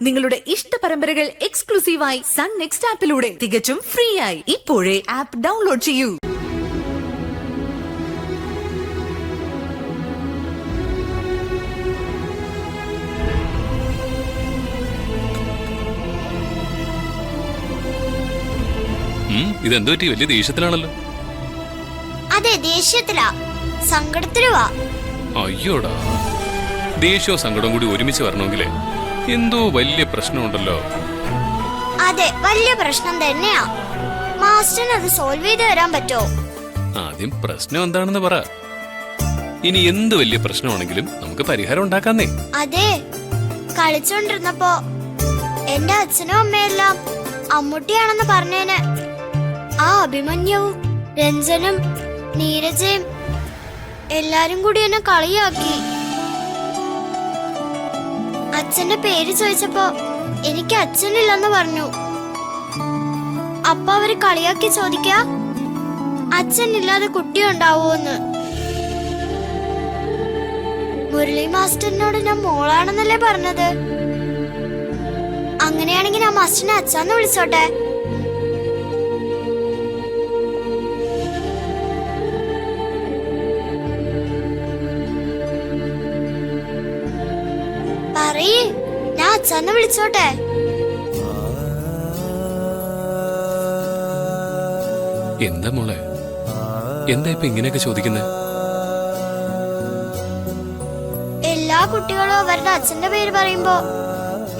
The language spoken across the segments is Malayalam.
നിങ്ങളുടെ ഇഷ്ട പരമ്പരകൾ എക്സ്ക്ലൂസീവായി സൺ നെക്സ്റ്റ് ആപ്പിലൂടെ തികച്ചും ഫ്രീ ആയി. ഇപ്പോഴേ ആപ്പ് ഡൗൺലോഡ് ചെയ്യൂ. ഇതെന്തോ വലിയ ദേഷ്യത്തിലാണല്ലോ. അതെ, ദേഷ്യത്തിലാ, സങ്കടത്തിലുവാ. അയ്യോടാ, ദേഷ്യവും സങ്കടവും കൂടി ഒരുമിച്ച് വരണമെങ്കിലേ എന്തോ വലിയ പ്രശ്നമുണ്ടല്ലോ. അതെ, വലിയ പ്രശ്നം തന്നെയാ. മാസ്റ്ററിന് അത് സോൾവ് ചെയ്ത് തരാൻ പറ്റോ? ആദ്യം പ്രശ്നം എന്താണെന്ന് പറ. ഇനി എന്ത് വലിയ പ്രശ്നമാണെങ്കിലും നമുക്ക് പരിഹാരം ഉണ്ടാക്കാന്നേ. അതെ, കളിച്ചോണ്ടിരുന്നപ്പോ എന്റെ അച്ഛനും അമ്മയെല്ലാം അമ്മൂട്ടിയാണെന്ന് പറഞ്ഞേന് ആ അഭിമന്യവും രഞ്ജനും നീരജയും എല്ലാരും കൂടി എന്നെ കളിയാക്കി. അച്ഛന്റെ പേര് ചോദിച്ചപ്പോ എനിക്ക് അച്ഛനില്ലെന്ന് പറഞ്ഞു. അപ്പൊ അവര് കളിയാക്കി ചോദിക്ക, അച്ഛനില്ലാതെ കുട്ടി ഉണ്ടാവോന്ന്. മുരളി മാസ്റ്ററിനോട് ഞാൻ മോളാണെന്നല്ലേ പറഞ്ഞത്. അങ്ങനെയാണെങ്കിൽ ഞാൻ മാസ്റ്ററിനെ അച്ഛന്ന് വിളിച്ചോട്ടെ. പറയ്, ഞാൻ അച്ഛന്ന് വിളിച്ചോട്ടെ. എന്താ മോളെ, എന്താ ഇപ്പൊ ഇങ്ങനെയൊക്കെ ചോദിക്കുന്നത്? എല്ലാ കുട്ടികളും അവരുടെ അച്ഛന്റെ പേര് പറയുമ്പോ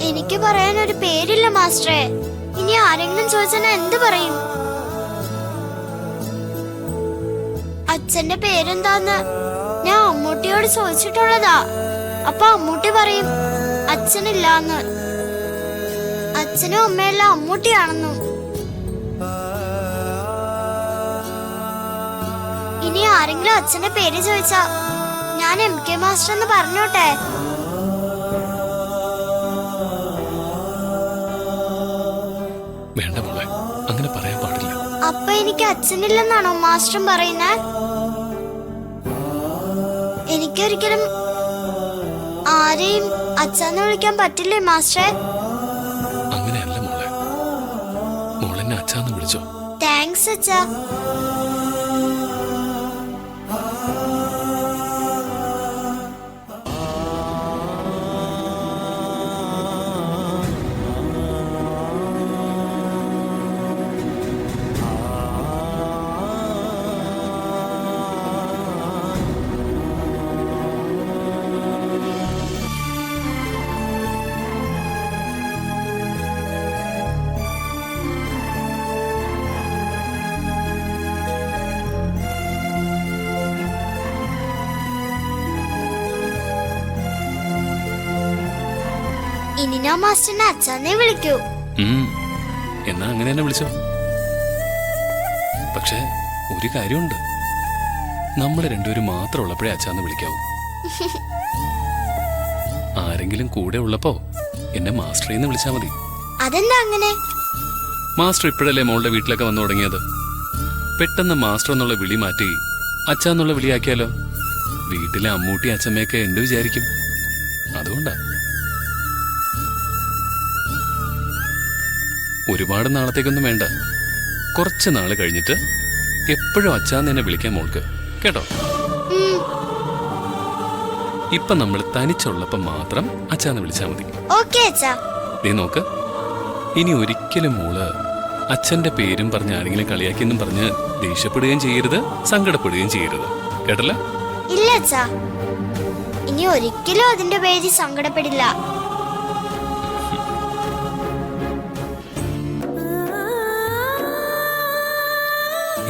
എനിക്ക് പറയാൻ ഒരു പേരില്ല മാസ്റ്ററെ. ഇനി ആരെങ്കിലും ചോദിച്ചാൽ എന്ത് പറയും? അച്ഛന്റെ പേരെന്താന്ന് ഞാൻ അമ്മൂട്ടിയോട് ചോദിച്ചിട്ടുള്ളതാ. അപ്പൊ അമ്മൂട്ടി പറയും അച്ഛനില്ലാന്ന്. അച്ഛനും അമ്മയെല്ലാം അമ്മൂട്ടിയാണെന്നും. ഇനി ആരെങ്കിലും അച്ഛന്റെ പേര് ചോദിച്ചാ ഞാൻ MK മാസ്റ്റർ എന്ന് പറഞ്ഞോട്ടെ. വേണ്ട മോളെ, അങ്ങനെ പറയാൻ പാടില്ല. അപ്പൊ എനിക്ക് അച്ഛനില്ലെന്നാണോ മാസ്റ്റർ പറയുന്നേ? എനിക്കൊരിക്കലും ആരെയും അച്ഛന്ന് വിളിക്കാൻ പറ്റില്ലേ മാസ്റ്ററെ? അങ്ങനെയല്ല മോളെ, മോളെന്നെ അച്ഛന്ന് വിളിച്ചോ. താങ്ക്സ് അച്ഛാ. ഇനി ഞാൻ മാസ്റ്ററിനെ അച്ഛനെ വിളിക്കൂ. എന്നാ അങ്ങനെ തന്നെ വിളിച്ചോ. പക്ഷെ ഒരു കാര്യമുണ്ട്, നമ്മൾ രണ്ടുപേരും മാത്രം ഉള്ളപ്പോഴേ അച്ഛന്ന് വിളിക്കാവൂ. ആരെങ്കിലും കൂടെ ഉള്ളപ്പോ എന്നെ മാസ്റ്ററേന്ന് വിളിച്ചാ മതി. അതെന്താ അങ്ങനെ? മാസ്റ്റർ ഇപ്പോഴല്ലേ മോളുടെ വീട്ടിലൊക്കെ വന്നു തുടങ്ങിയത്. പെട്ടെന്ന് മാസ്റ്റർ എന്നുള്ള വിളി മാറ്റി അച്ഛന്നുള്ള വിളിയാക്കിയാലോ? വീട്ടിലെ അമ്മൂട്ടി അച്ഛമ്മയൊക്കെ എന്ത് വിചാരിക്കും? അതുകൊണ്ടാ. ഒരുപാട് നാളത്തേക്കൊന്നും വേണ്ട, കുറച്ച് നാള് കഴിഞ്ഞിട്ട് എപ്പോഴും അച്ഛാന്ന് എന്നെ വിളിക്കാൻ മോൾക്ക്, കേട്ടോ? ഇപ്പൊ നമ്മൾ തനിച്ചുള്ളപ്പോ മാത്രം അച്ഛാന്ന് വിളിച്ചാ മതി. നീ നോക്ക്, ഇനി ഒരിക്കലും മോള് അച്ഛന്റെ പേരും പറഞ്ഞ് ആരെങ്കിലും കളിയാക്കിയെന്നും പറഞ്ഞ് ദേഷ്യപ്പെടുകയും ചെയ്യരുത്, സങ്കടപ്പെടുകയും ചെയ്യരുത്, കേട്ടല്ലോ? ഇല്ല അച്ഛാ, ഇനി ഒരിക്കലും അതിന്റെ പേര് സങ്കടപ്പെടില്ല.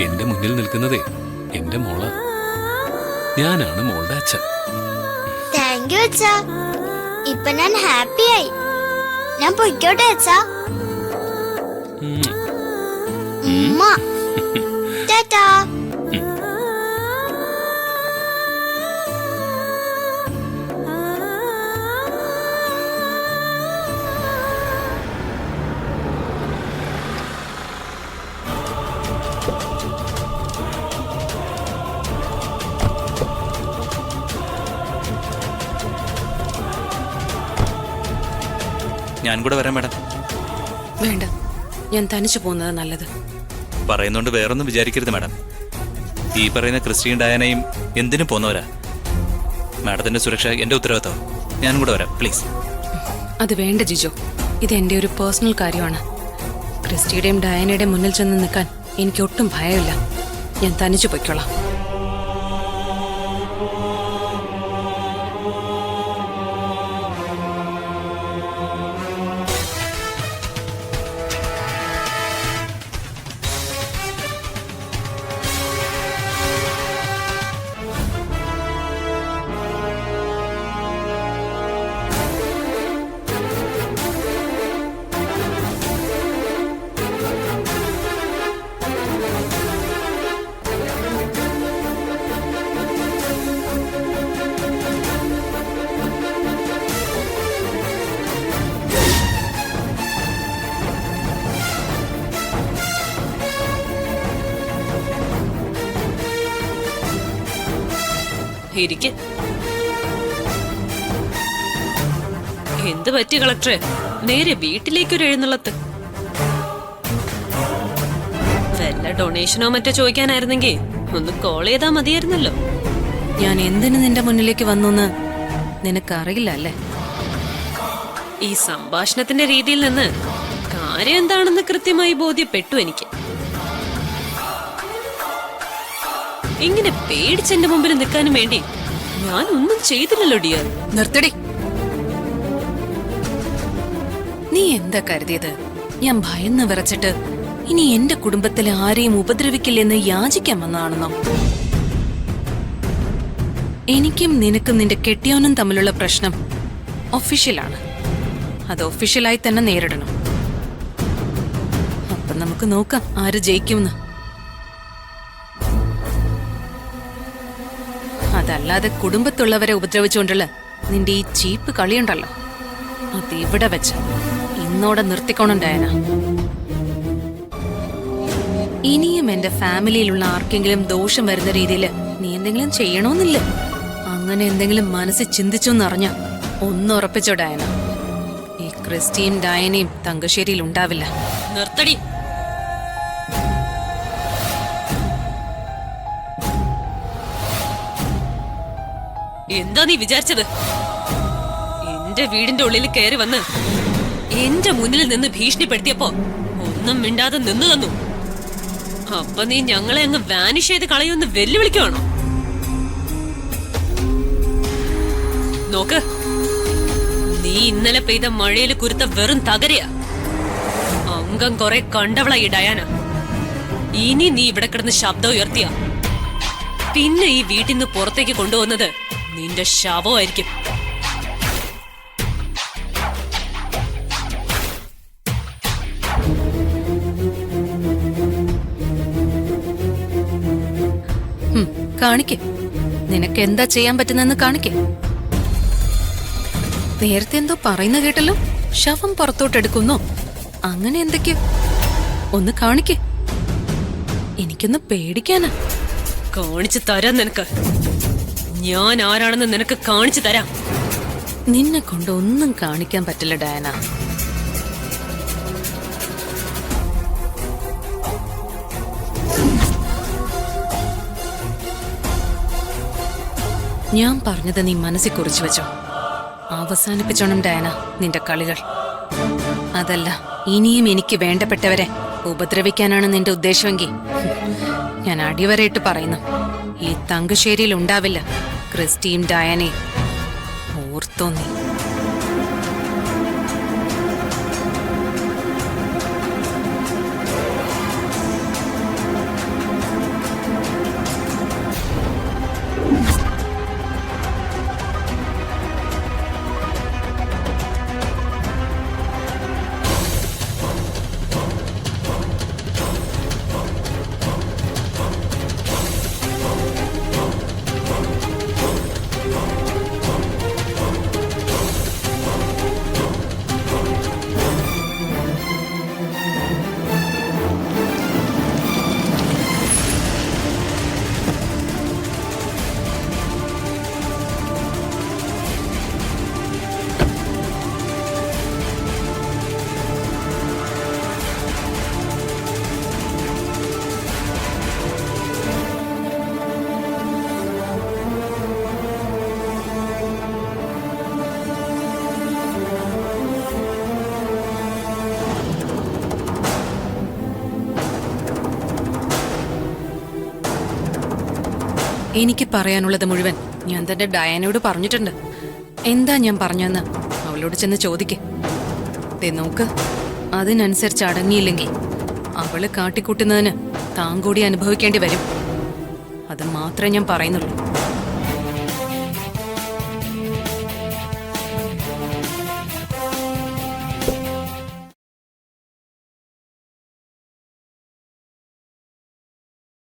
എന്റെ മുന്നിൽ നിൽക്കുന്നതേ എന്റെ മോള, ഞാനാണ് മോളുടെ അച്ഛൻ. താങ്ക് യു അച്ഛാ. ഇപ്പൊ ഞാൻ ഹാപ്പിയായി. ഞാൻ പൊയ്ക്കോട്ടെ അച്ഛാ. ടാറ്റാ. ഞാൻ കൂടെ വരാം മാഡം. വേണ്ട, ഞാൻ തനിച്ചു പോകുന്നത് നല്ലത്. പറയുന്നോണ്ട് വേറൊന്നും വിചാരിക്കരുത് മാഡം. ഈ പറയുന്ന ക്രിസ്ത്യൻ ഡയാനയും എന്തിനും പോന്നവരാ. മാഡത്തിന്റെ സുരക്ഷ എന്റെ ഉത്തരവാദിത്തം. ഞാനും കൂടെ വരാം പ്ലീസ്. അത് വേണ്ട ജിജോ, ഇത് എൻ്റെ ഒരു പേഴ്സണൽ കാര്യമാണ്. ക്രിസ്റ്റിയുടെയും ഡയാനയുടെയും മുന്നിൽ ചെന്ന് നിൽക്കാൻ എനിക്ക് ഒട്ടും ഭയമില്ല. ഞാൻ തനിച്ചു പൊയ്ക്കോളാം. ഇരിക്ക്. എന്ത് പറ്റി കളക്ടറെ? നേരെ വീട്ടിലേക്കൊരു എഴുന്നള്ളത്ത്. വല്ല ഡൊണേഷനോ മറ്റോ ചോദിക്കാനായിരുന്നെങ്കിൽ ഒന്ന് കോൾ ചെയ്താ മതിയായിരുന്നല്ലോ. ഞാൻ എന്തിനു നിന്റെ മുന്നിലേക്ക് വന്നു നിനക്കറിയില്ല അല്ലേ? ഈ സംഭാഷണത്തിന്റെ രീതിയിൽ നിന്ന് കാര്യം എന്താണെന്ന് കൃത്യമായി ബോധ്യപ്പെട്ടു എനിക്ക്. ഇങ്ങനെ പേടിച്ചെന്റെ മുമ്പിൽ നിൽക്കാനും വേണ്ടി ഞാൻ ഒന്നും ചെയ്തില്ലല്ലോ ഡിയർ. നിർത്തടി. നീ എന്താ കരുതിയത്? ഞാൻ ഭയന്ന് വിറച്ചിട്ട് ഇനി എന്റെ കുടുംബത്തിലെ ആരെയും ഉപദ്രവിക്കില്ലെന്ന് യാചിക്കാൻ വന്നതാണെന്നോ? എനിക്കും നിനക്കും നിന്റെ കെട്ടിയോനും തമ്മിലുള്ള പ്രശ്നം ഒഫീഷ്യലാണ്. അത് ഒഫീഷ്യലായി തന്നെ നേരിടണം. അപ്പൊ നമുക്ക് നോക്കാം ആര് ജയിക്കുമെന്ന്. അതല്ലാതെ കുടുംബത്തുള്ളവരെ ഉപദ്രവിച്ചുകൊണ്ടുള്ള നിന്റെ ഈ ചീപ്പ് കളിയുണ്ടല്ലോ, അത് ഇവിടെ വെച്ച് ഇന്നോടെ നിർത്തിക്കോണം ഡയന. ഇനിയും എന്റെ ഫാമിലിയിലുള്ള ആർക്കെങ്കിലും ദോഷം വരുന്ന രീതിയിൽ നീ എന്തെങ്കിലും ചെയ്യണമെന്നില്ല. അങ്ങനെ എന്തെങ്കിലും മനസ്സിൽ ചിന്തിച്ചോന്നറിഞ്ഞ ഒന്നുറപ്പിച്ചോ ഡയന, ഈ ക്രിസ്റ്റിയും ഡയനയും തങ്കശ്ശേരിയിൽ ഉണ്ടാവില്ല. നിർത്തടി. എന്താ നീ വിചാരിച്ചത്? എന്റെ വീടിന്റെ ഉള്ളിൽ കയറി വന്ന് എന്റെ മുന്നിൽ നിന്ന് ഭീഷണിപ്പെടുത്തിയപ്പോ ഒന്നും മിണ്ടാതെ നിന്നു തന്നു. അപ്പൊ നീ ഞങ്ങളെ അങ്ങ് വാനിഷ് ചെയ്ത് കളയുമെന്ന് വെല്ലുവിളിക്കുവാണോ? നോക്ക്, നീ ഇന്നലെ പെയ്ത മഴയിൽ കുരുത്ത വെറും തകരയാ. അംഗം കുറെ കണ്ടവളാ ഈ ഡയാന. ഇനി നീ ഇവിടെ കിടന്ന് ശബ്ദം ഉയർത്തിയ പിന്നെ ഈ വീട്ടിൽ നിന്ന് പുറത്തേക്ക് കൊണ്ടുപോകുന്നത് നിന്റെ ശവമായിരിക്കും. കാണിക്ക്, നിനക്ക് എന്താ ചെയ്യാൻ പറ്റുന്നെന്ന് കാണിക്ക്. നേരത്തെ എന്തോ പറയുന്ന കേട്ടല്ലോ, ശവം പുറത്തോട്ടെടുക്കുന്നോ അങ്ങനെ എന്തൊക്കെയോ. ഒന്ന് കാണിക്ക്, എനിക്കൊന്ന് പേടിക്കാനാ. കാണിച്ചു തരാം നിനക്ക്. ഞാൻ ആരാണെന്ന് നിനക്ക് കാണിച്ചു തരാം. നിന്നെ കൊണ്ട് ഒന്നും കാണിക്കാൻ പറ്റില്ല ഡയന. ഞാൻ പറഞ്ഞത് നീ മനസ്സിൽ കുറിച്ചു വെച്ചോ. അവസാനിപ്പിച്ചോണം ഡയന നിന്റെ കളികൾ. അതല്ല ഇനിയും എനിക്ക് വേണ്ടപ്പെട്ടവരെ ഉപദ്രവിക്കാനാണ് നിന്റെ ഉദ്ദേശമെങ്കിൽ ഞാൻ അടിവരയിട്ട് പറയുന്നു, ഈ തങ്കശ്ശേരിയിൽ ഉണ്ടാവില്ല ക്രിസ്റ്റിയും ഡയാനയും. ഓർത്തോ നീ. എനിക്ക് പറയാനുള്ളത് മുഴുവൻ ഞാൻ തന്റെ ഡയാനയോട് പറഞ്ഞിട്ടുണ്ട്. എന്താ ഞാൻ പറഞ്ഞെന്ന് അവളോട് ചെന്ന് ചോദിക്ക്. ദേ നോക്ക്, അതിനനുസരിച്ച് അടങ്ങിയില്ലെങ്കിൽ അവള് കാട്ടിക്കൂട്ടുന്നതിന് താൻ കൂടി അനുഭവിക്കേണ്ടി വരും. അത് മാത്രമേ ഞാൻ പറയുന്നുള്ളൂ.